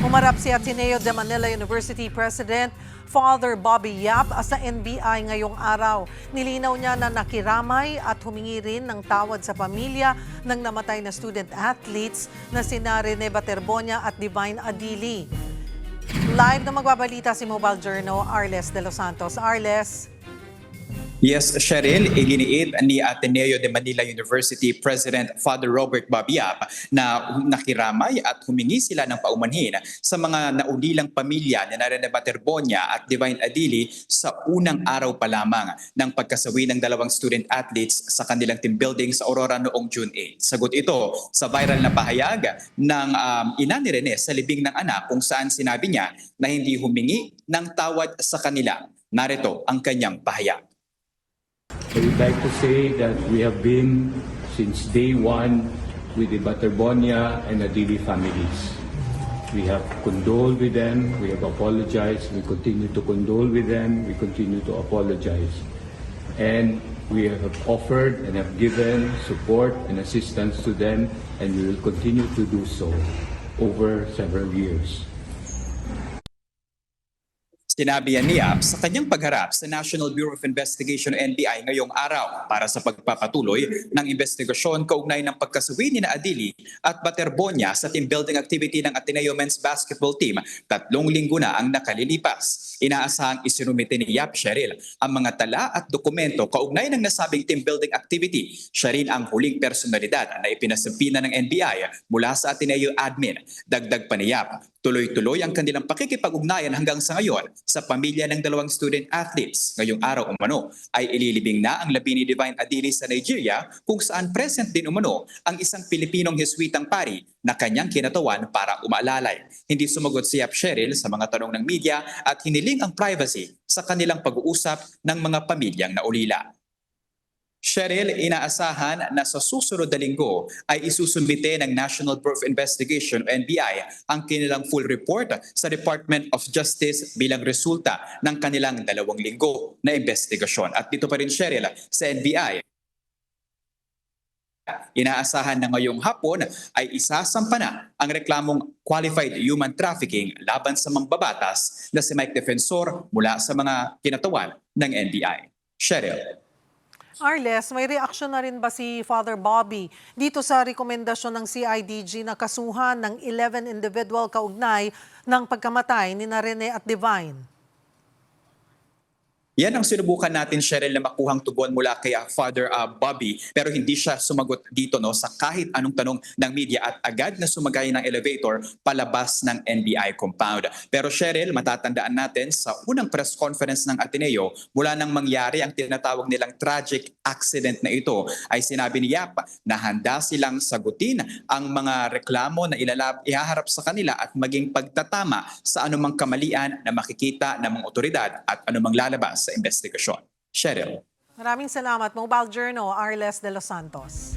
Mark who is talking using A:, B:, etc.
A: Humarap si Ateneo de Manila University President Father Bobby Yap sa NBI ngayong araw. Nilinaw niya na nakiramay at humingi rin ng tawad sa pamilya ng namatay na student athletes na sina Rene Baterbonia at Divine Adili. Live na magbabalita si Mobile Journal Arles de los Santos. Arles.
B: Yes, Cheryl, iginiit ni Ateneo de Manila University President Father Robert Bobby Yap na nakiramay at humingi sila ng paumanhin sa mga naulilang pamilya ni Rene Baterbonia at Divine Adili sa unang araw pa lamang ng pagkasawi ng dalawang student athletes sa kanilang team building sa Aurora noong June 8. Sagot ito sa viral na pahayag ng ina ni Rene sa libing ng anak kung saan sinabi niya na hindi humingi ng tawad sa kanila. Narito ang kanyang pahayag.
C: I would like to say that we have been since day one with the Baterbonia and Adili families. We have condoled with them, we have apologized, we continue to condole with them, we continue to apologize. And we have offered and have given support and assistance to them, and we will continue to do so over several years.
B: Sinabi ni Yap sa kanyang pagharap sa National Bureau of Investigation o NBI ngayong araw para sa pagpapatuloy ng investigasyon kaugnay ng pagkasawi ni Adili at Baterbonia sa team building activity ng Ateneo Men's Basketball Team 3 linggo na ang nakalilipas. Inaasahang isinumite ni Yap, Cheryl, ang mga tala at dokumento kaugnay ng nasabing team building activity. Siya rin ang huling personalidad na ipinasampina ng NBI mula sa Ateneo admin. Dagdag pa ni Yap, tuloy-tuloy ang kanilang pakikipag-ugnayan hanggang sa ngayon sa pamilya ng dalawang student athletes. Ngayong araw umano ay ililibing na ang labi ni Divine Adili sa Nigeria kung saan present din umano ang isang Pilipinong Heswitang pari na kanyang kinatawan para umaalalay. Hindi sumagot si Yap, Cheryl, sa mga tanong ng media at hiniling ang privacy sa kanilang pag-uusap ng mga pamilyang naulila. Cheryl, inaasahan na sa susunod na linggo ay isusumite ng National Bureau of Investigation o NBI ang kanilang full report sa Department of Justice bilang resulta ng kanilang 2 linggo na investigasyon. At dito pa rin, Cheryl, sa NBI, inaasahan na ngayong hapon ay isasampa na ang reklamong qualified human trafficking laban sa mambabatas na si Mike Defensor mula sa mga kinatawan ng NBI. Cheryl.
A: Arles, may reaksyon na rin ba si Father Bobby dito sa rekomendasyon ng CIDG na kasuhan ng 11 individual kaugnay ng pagkamatay ni Rene at Divine?
B: Yan ang sinubukan natin, Cheryl, na makuhang tugon mula kay Father Bobby, pero hindi siya sumagot dito sa kahit anong tanong ng media at agad na sumagay ng elevator palabas ng NBI compound. Pero Cheryl, matatandaan natin sa unang press conference ng Ateneo mula nang mangyari ang tinatawag nilang tragic accident na ito, ay sinabi ni Yap na handa silang sagutin ang mga reklamo na ihaharap sa kanila at maging pagtatama sa anumang kamalian na makikita ng mga otoridad at anumang lalabas sa investigasyon. Cheryl.
A: Maraming salamat. Mobile Journal, Arles de los Santos.